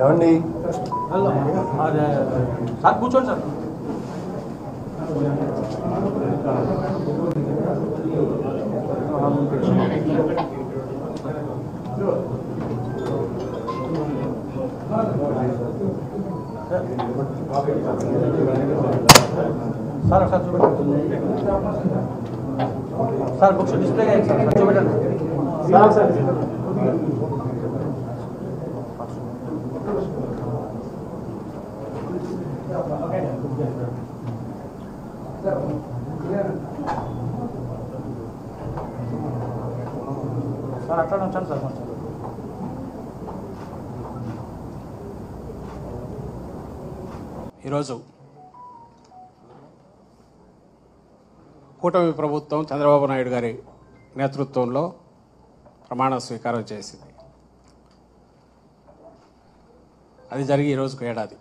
ఏమండి సార్ కూర్చోండి sir. Sir sir చూపెట్టండి సార్, బుక్స్ డిస్ప్లే సార్ చూపెట్టండి సార్. సార్ సార్ అట్లా వచ్చాను సార్ కొంచెం. ఈరోజు కూటమి ప్రభుత్వం చంద్రబాబు నాయుడు గారి నేతృత్వంలో ప్రమాణ స్వీకారం చేసింది. అది జరిగి ఈరోజుకు ఏడాది.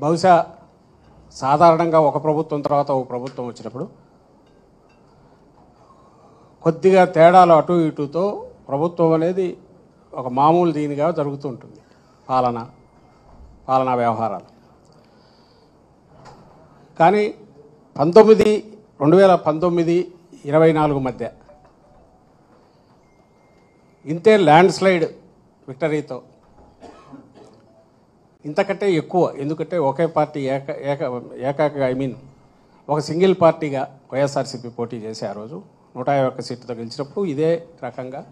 బహుశా సాధారణంగా ఒక ప్రభుత్వం తర్వాత ఒక ప్రభుత్వం వచ్చినప్పుడు కొద్దిగా తేడాలు అటు ఇటుతో ప్రభుత్వం అనేది ఒక మామూలు దీనిగా జరుగుతూ ఉంటుంది. పాలనా వ్యవహారాలు. కానీ 2019-24 మధ్య ఇంతే ల్యాండ్ స్లైడ్ విక్టరీతో, ఇంతకంటే ఎక్కువ, ఎందుకంటే ఒకే పార్టీ ఒక సింగిల్ పార్టీగా వైఎస్ఆర్సీపీ పోటీ చేసి ఆ రోజు 151 సీట్లతో గెలిచినప్పుడు ఇదే రకంగా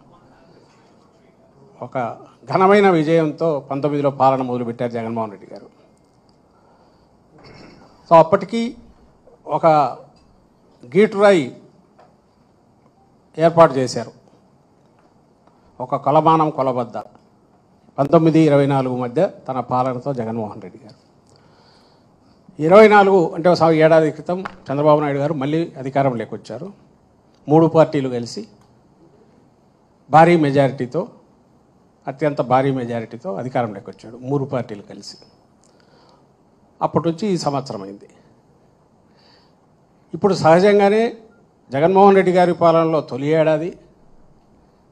ఒక ఘనమైన విజయంతో 19లో పాలన మొదలుపెట్టారు జగన్మోహన్ రెడ్డి గారు. సో అప్పటికి ఒక గీటురాయి ఏర్పాటు చేశారు, ఒక కొలబద్ద 19-24 మధ్య తన పాలనతో జగన్మోహన్ రెడ్డి గారు. 24 అంటే ఏడాది క్రితం చంద్రబాబు నాయుడు గారు మళ్ళీ అధికారంలోకి వచ్చారు. 3 పార్టీలు కలిసి భారీ మెజారిటీతో, అత్యంత భారీ మెజారిటీతో అధికారంలోకి వచ్చాడు. 3 పార్టీలు కలిసి. అప్పటి నుంచి ఈ సంవత్సరం అయింది. ఇప్పుడు సహజంగానే జగన్మోహన్ రెడ్డి గారి పాలనలో తొలి ఏడాది,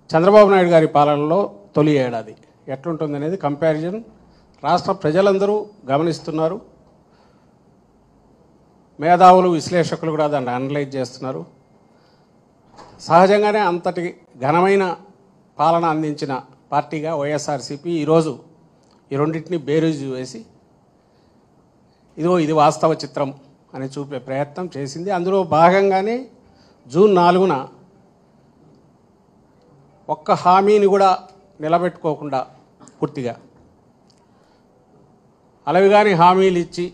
చంద్రబాబు నాయుడు గారి పాలనలో తొలి ఏడాది ఎట్లుంటుంది అనేది కంపారిజన్ రాష్ట్ర ప్రజలందరూ గమనిస్తున్నారు. మేధావులు, విశ్లేషకులు కూడా దాన్ని అనలైజ్ చేస్తున్నారు. సహజంగానే అంతటి ఘనమైన పాలన అందించిన పార్టీగా వైఎస్ఆర్సీపీ ఈరోజు ఈ రెండింటిని బేరీజు వేసి ఇది వాస్తవ చిత్రం అని చూపే ప్రయత్నం చేసింది. అందులో భాగంగానే జూన్ 4న ఒక్క హామీని కూడా నిలబెట్టుకోకుండా పూర్తిగా అలవిగాని హామీలు ఇచ్చి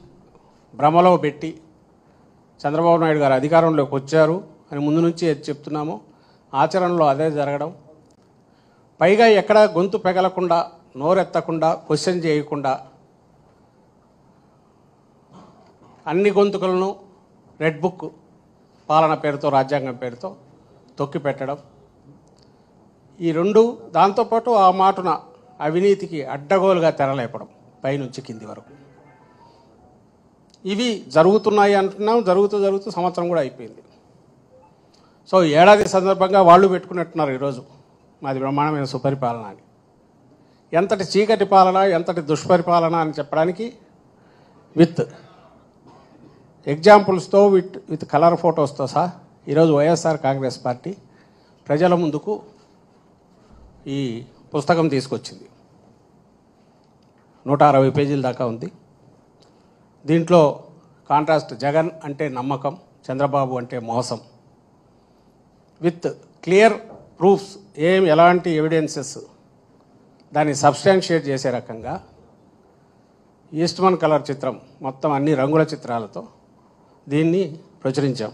భ్రమలో పెట్టి చంద్రబాబు నాయుడు గారు అధికారంలోకి వచ్చారు అని ముందు నుంచి చెప్తున్నామో ఆచరణలో అదే జరగడం, పైగా ఎక్కడ గొంతు పెగలకుండా, నోరెత్తకుండా, క్వశ్చన్ చేయకుండా అన్ని గొంతుకలను రెడ్ బుక్ పాలన పేరుతో, రాజ్యాంగం పేరుతో తొక్కి పెట్టడం, ఈ రెండు, దాంతోపాటు ఆ మాటున అవినీతికి అడ్డగోలుగా తెరలేపడం పైనుంచి కింది వరకు. ఇవి జరుగుతున్నాయి అంటున్నాం. జరుగుతూ సంవత్సరం కూడా అయిపోయింది. సో ఏడాది సందర్భంగా వాళ్ళు పెట్టుకున్నట్టున్నారు ఈరోజు మాది బ్రహ్మాండమైన సుపరిపాలన అని. ఎంతటి చీకటి పాలన, ఎంతటి దుష్పరిపాలన అని చెప్పడానికి విత్ ఎగ్జాంపుల్స్తో, విత్ కలర్ ఫొటోస్తో సహా ఈరోజు వైఎస్ఆర్ కాంగ్రెస్ పార్టీ ప్రజల ముందుకు ఈ పుస్తకం తీసుకొచ్చింది. 160 పేజీల దాకా ఉంది. దీంట్లో కాంట్రాస్ట్ జగన్ అంటే నమ్మకం, చంద్రబాబు అంటే మోసం, విత్ క్లియర్ ప్రూఫ్స్, ఎలాంటి ఎవిడెన్సెస్ దాన్ని సబ్స్టాన్షియేట్ చేసే రకంగా ఈస్ట్మన్ కలర్ చిత్రం మొత్తం అన్ని రంగుల చిత్రాలతో దీన్ని ప్రచురించాం.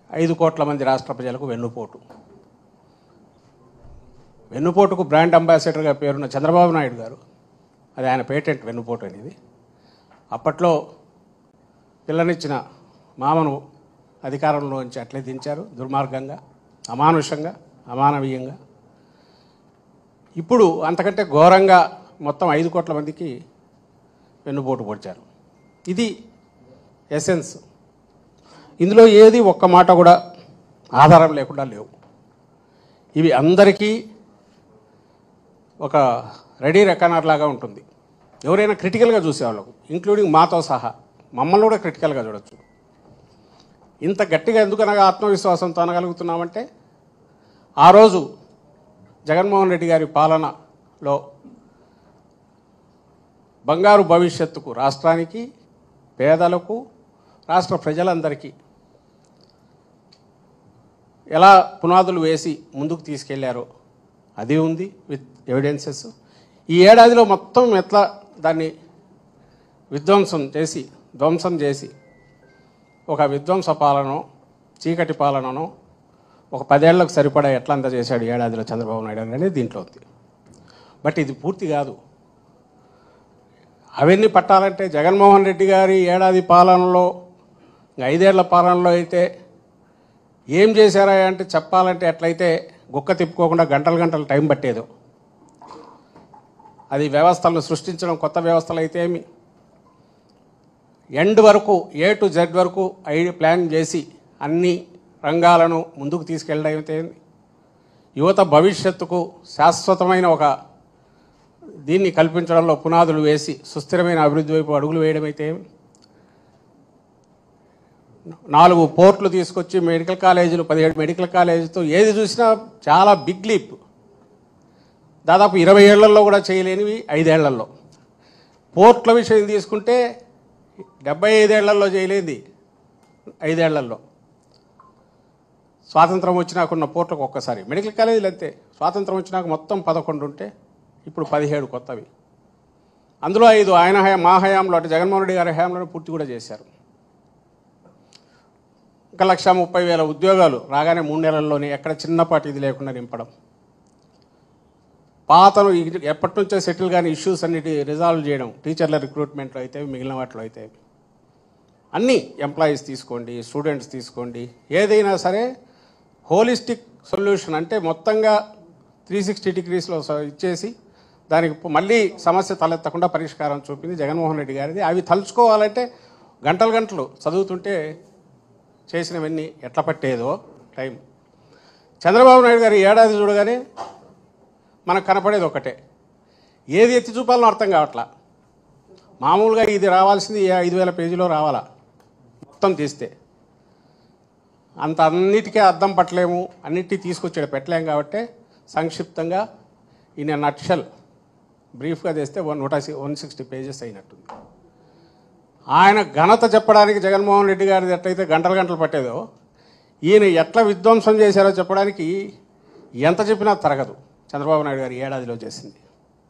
5 కోట్ల మంది రాష్ట్ర ప్రజలకు వెన్నుపోటు. వెన్నుపోటుకు బ్రాండ్ అంబాసిడర్గా పేరున్న చంద్రబాబు నాయుడు గారు, అది ఆయన పేటెంట్ వెన్నుపోటు అనేది. అప్పట్లో పిల్లనిచ్చిన మామను అధికారంలోంచి అట్లే దించారు, దుర్మార్గంగా, అమానుషంగా, అమానవీయంగా. ఇప్పుడు అంతకంటే ఘోరంగా మొత్తం 5 కోట్ల మందికి వెన్నుపోటు పొడిచారు. ఇది ఎసెన్స్. ఇందులో ఏది ఒక్క మాట కూడా ఆధారం లేకుండా లేవు. ఇవి అందరికీ ఒక రెడీ రెకనర్ లాగా ఉంటుంది. ఎవరైనా క్రిటికల్గా చూసేవాళ్ళకు, ఇంక్లూడింగ్ మాతో సహా, మమ్మల్ని కూడా క్రిటికల్గా చూడొచ్చు. ఇంత గట్టిగా ఎందుకనగా ఆత్మవిశ్వాసంతో అనగలుగుతున్నామంటే, ఆ రోజు జగన్మోహన్ రెడ్డి గారి పాలనలో బంగారు భవిష్యత్తుకు, రాష్ట్రానికి, పేదలకు, రాష్ట్ర ప్రజలందరికీ ఎలా పునాదులు వేసి ముందుకు తీసుకెళ్లారో అది ఉంది విత్ ఎవిడెన్సెస్. ఈ ఏడాదిలో మొత్తం ఎట్లా దాన్ని ధ్వంసం చేసి ఒక విధ్వంస పాలనో, చీకటి పాలననో ఒక 10 ఏళ్లకు సరిపడా ఎట్లా అంత చేశాడు ఏడాదిలో చంద్రబాబు నాయుడు అనేది దీంట్లో ఉంది. బట్ ఇది పూర్తి కాదు. అవన్నీ పట్టాలంటే జగన్మోహన్ రెడ్డి గారి ఏడాది పాలనలో, 5 ఏళ్ల పాలనలో అయితే ఏం చేశారా అంటే చెప్పాలంటే ఎట్లయితే గుక్క తిప్పుకోకుండా గంటలు టైం పట్టేదో. అది వ్యవస్థలను సృష్టించడం, కొత్త వ్యవస్థలు అయితే ఏమి, ఎండ్ వరకు A to Z వరకు ప్లాన్ చేసి అన్ని రంగాలను ముందుకు తీసుకెళ్ళడం అయితే, యువత భవిష్యత్తుకు శాశ్వతమైన ఒక దీన్ని కల్పించడంలో పునాదులు వేసి సుస్థిరమైన అభివృద్ధి వైపు అడుగులు వేయడం అయితే, 4 పోర్ట్లు తీసుకొచ్చి మెడికల్ కాలేజీలు, 17 మెడికల్ కాలేజీతో ఏది చూసినా చాలా బిగ్ లీప్. దాదాపు 20 ఏళ్లలో కూడా చేయలేనివి 5 ఏళ్లలో. పోర్ట్ల విషయం తీసుకుంటే 75 ఏళ్లలో చేయలేనిది 5 ఏళ్లలో. స్వాతంత్రం వచ్చినాకున్న పోర్ట్లకు ఒక్కసారి. మెడికల్ కాలేజీలు అంతే, స్వాతంత్రం వచ్చినాక మొత్తం 11 ఉంటే ఇప్పుడు 17 కొత్తవి. అందులో 5 మా హయాంలో, అంటే జగన్మోహన్ రెడ్డి గారి హయాంలో పూర్తి కూడా చేశారు. ఇంకా 1,30,000 ఉద్యోగాలు రాగానే 3 నెలల్లోనే ఎక్కడ చిన్నపాటి ఇది లేకుండా నింపడం. పాతను ఎప్పటి నుంచో సెటిల్ కానీ ఇష్యూస్ అన్నిటి రిజాల్వ్ చేయడం, టీచర్ల రిక్రూట్మెంట్లో అయితే, మిగిలిన వాటిలో అయితే అన్నీ, ఎంప్లాయీస్ తీసుకోండి, స్టూడెంట్స్ తీసుకోండి, ఏదైనా సరే హోలిస్టిక్ సొల్యూషన్ అంటే మొత్తంగా 360 డిగ్రీస్లో ఇచ్చేసి దానికి మళ్ళీ సమస్య తలెత్తకుండా పరిష్కారం చూపింది జగన్మోహన్ రెడ్డి గారిది. అవి తలుచుకోవాలంటే గంటలు చదువుతుంటే చేసినవన్నీ ఎట్లా పట్టేదో టైం. చంద్రబాబు నాయుడు గారు ఏడాది చూడగానే మనకు కనపడేది ఒకటే, ఏది ఎత్తి చూపాలనో అర్థం కావట్లా. మామూలుగా ఇది రావాల్సింది 5,000 పేజీలో రావాలా మొత్తం తీస్తే. అన్నిటికీ అర్థం పట్టలేము, అన్నిటికీ తీసుకొచ్చాడు పెట్టలేము. కాబట్టి సంక్షిప్తంగా ఈయన నట్షల్ బ్రీఫ్గా తెస్తే 160 పేజెస్ అయినట్టుంది. ఆయన ఘనత చెప్పడానికి జగన్మోహన్ రెడ్డి గారిది ఎట్లయితే గంటలు పట్టేదో, ఈయన ఎట్లా విధ్వంసం చేశారో చెప్పడానికి ఎంత చెప్పినా తరగదు. చంద్రబాబు నాయుడు గారు ఏడాదిలో చేసింది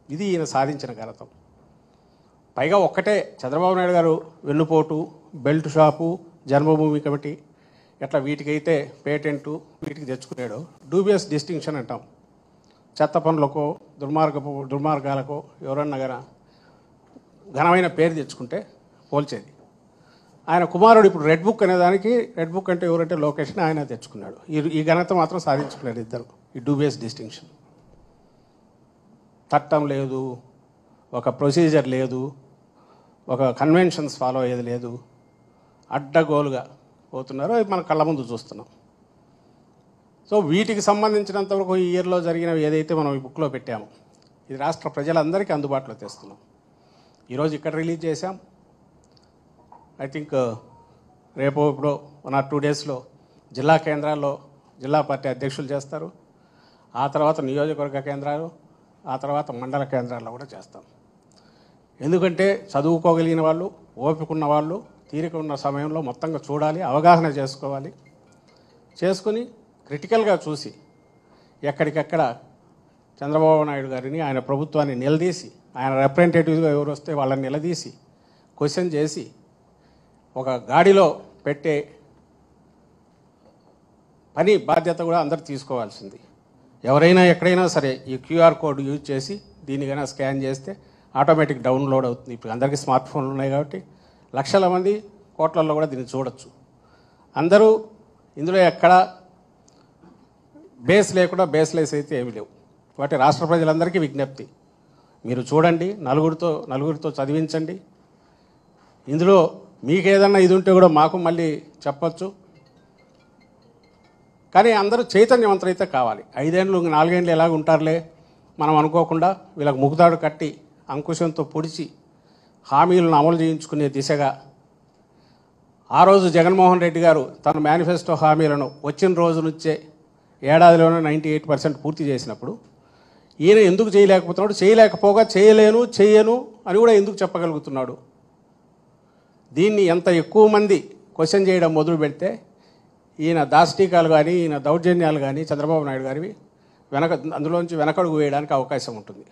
ఇది ఈయన సాధించిన ఘనత. పైగా ఒక్కటే, చంద్రబాబు నాయుడు గారు వెన్నుపోటు, బెల్ట్ షాపు, జన్మభూమి కమిటీ ఎట్లా వీటికైతే పేటెంటు వీటికి తెచ్చుకున్నాడో, డూబియస్ డిస్టింక్షన్ అంటాం. చెత్త పనులకో, దుర్మార్గాలకో ఎవరన్నా ఘనమైన పేరు తెచ్చుకుంటే పోల్చేది. ఆయన కుమారుడు ఇప్పుడు రెడ్ బుక్ అనేదానికి, రెడ్ బుక్ అంటే ఎవరంటే లోకేష్ని ఆయన తెచ్చుకున్నాడు. ఈ ఘనత మాత్రం సాధించుకున్నారు ఇద్దరు. ఈ డూబియస్ డిస్టింక్షన్. చట్టం లేదు, ఒక ప్రొసీజర్ లేదు, ఒక కన్వెన్షన్స్ ఫాలో అయ్యేది లేదు, అడ్డగోలుగా పోతున్నారు. అది మన కళ్ళ ముందు చూస్తున్నాం. సో వీటికి సంబంధించినంతవరకు ఈ ఇయర్లో జరిగినవి ఏదైతే మనం ఈ బుక్లో పెట్టామో, ఇది రాష్ట్ర ప్రజలందరికీ అందుబాటులో తెస్తున్నాం. ఈరోజు ఇక్కడ రిలీజ్ చేశాం. ఐ థింక్ రేపు ఇప్పుడు 1 or 2 డేస్లో జిల్లా కేంద్రాల్లో జిల్లా పార్టీ అధ్యక్షులు చేస్తారు. ఆ తర్వాత నియోజకవర్గ కేంద్రాలు, ఆ తర్వాత మండల కేంద్రాల్లో కూడా చేస్తాం. ఎందుకంటే చదువుకోగలిగిన వాళ్ళు, ఓపిక ఉన్న వాళ్ళు, తీరిక ఉన్న సమయంలో మొత్తంగా చూడాలి, అవగాహన చేసుకోవాలి. చేసుకుని క్రిటికల్గా చూసి ఎక్కడికెక్కడ చంద్రబాబు నాయుడు గారిని ఆయన ప్రభుత్వాన్ని నిలదీసి ఆయన రిప్రజెంటేటివ్గా ఎవరు వస్తే వాళ్ళని నిలదీసి క్వశ్చన్ చేసి ఒక గాడిలో పెట్టే పని బాధ్యత కూడా అందరు తీసుకోవాల్సింది. ఎవరైనా ఎక్కడైనా సరే ఈ క్యూఆర్ కోడ్ యూజ్ చేసి దీనికైనా స్కాన్ చేస్తే ఆటోమేటిక్ డౌన్లోడ్ అవుతుంది. ఇప్పుడు అందరికీ స్మార్ట్ ఫోన్లు ఉన్నాయి కాబట్టి లక్షల మంది కోట్లలో కూడా దీన్ని చూడొచ్చు. అందరూ ఇందులో ఎక్కడ బేస్ లేకుండా బేస్లెస్ అయితే ఏమి లేవు. కాబట్టి రాష్ట్ర ప్రజలందరికీ విజ్ఞప్తి, మీరు చూడండి, నలుగురితో చదివించండి. ఇందులో మీకు ఏదన్నా ఇది ఉంటే కూడా మాకు మళ్ళీ చెప్పచ్చు. కానీ అందరూ చైతన్యవంతులైతే కావాలి. 5 ఏళ్ళు 4 ఏళ్ళు ఎలాగ ఉంటారులే మనం అనుకోకుండా వీళ్ళకి ముగ్గుతాడు కట్టి అంకుశంతో పొడిచి హామీలను అమలు చేయించుకునే దిశగా ఆ రోజు జగన్మోహన్ రెడ్డి గారు తన మేనిఫెస్టో హామీలను వచ్చిన రోజు నుంచే ఏడాదిలోనే 98% పూర్తి చేసినప్పుడు ఈయన ఎందుకు చేయలేకపోతున్నాడు? చేయలేకపోగా చేయను అని కూడా ఎందుకు చెప్పగలుగుతున్నాడు? దీన్ని ఎంత ఎక్కువ మంది క్వశ్చన్ చేయడం మొదలు పెడితే ఈయన దాష్టీకాలు కానీ ఈయన దౌర్జన్యాలు కానీ చంద్రబాబు నాయుడు గారివి అందులోంచి వెనకడుగు వేయడానికి అవకాశం ఉంటుంది.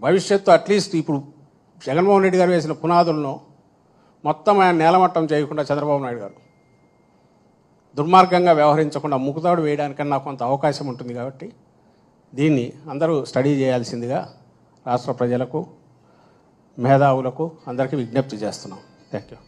భవిష్యత్తు అట్లీస్ట్ ఇప్పుడు జగన్మోహన్ రెడ్డి గారు వేసిన పునాదులను మొత్తం ఆయన నేలమట్టం చేయకుండా చంద్రబాబు నాయుడు గారు దుర్మార్గంగా వ్యవహరించకుండా ముక్కుతాడు వేయడానికన్నా కొంత అవకాశం ఉంటుంది. కాబట్టి దీన్ని అందరూ స్టడీ చేయాల్సిందిగా రాష్ట్ర ప్రజలకు, మేధావులకు అందరికీ విజ్ఞప్తి చేస్తున్నాం. Thank you.